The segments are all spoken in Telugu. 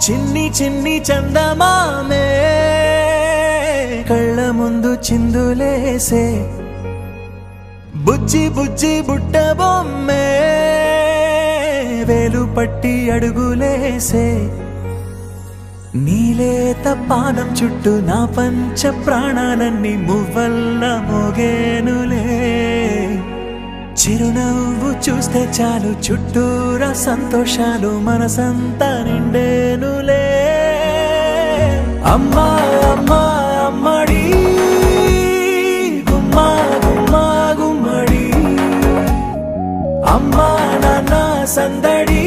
చిన్ని చిన్ని చందమామే కళ్ళ ముందు చిందులేసే బుజ్జి బుజ్జి బుట్ట బొమ్మే వేలు పట్టి అడుగులేసే నీలేత పానం చుట్టూ నా పంచ ప్రాణాలన్నీ మువ్వల్ల మోగేనులే చిరునవ్వు చూస్తే చాలు చుట్టూరా సంతోషాలు మనసంతా నిండేనులే అమ్మా అమ్మా అమ్మడి గుమ్మా గుమ్మా గుమ్మడి అమ్మా నాన్న సందడి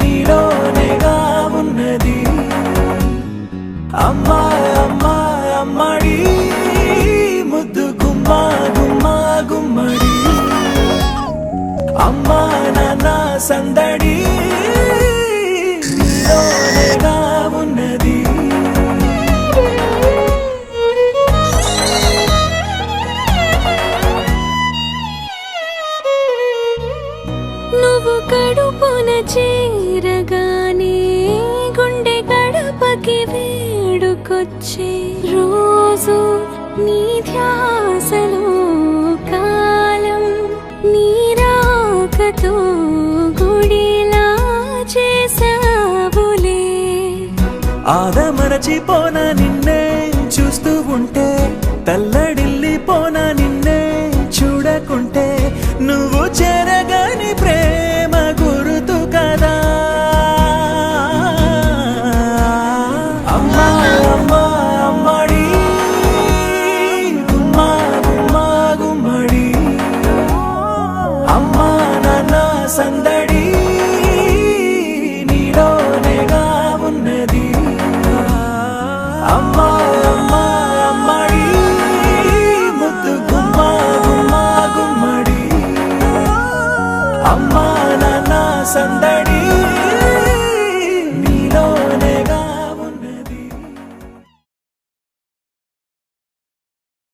నీలోనేగా ఉన్నది అమ్మా అమ్మా అమ్మడి ముద్దు గుమ్మా గుమ్మా గుమ్మడి అమ్మా నాన్న సందడి నీలోనేగా ఉన్నది నువ్వు కడుపున చేరగానే గుండె గడపకి వేడుకొచ్చే రోజు నీ ధ్యాసలో కాలం నీ రాకతో గుడిలా చేసావులే ఆదమరచిపోన నిన్నే చూస్తూ ఉంటే తల్లడిల్లిపోన నిన్నే చూడకుంటే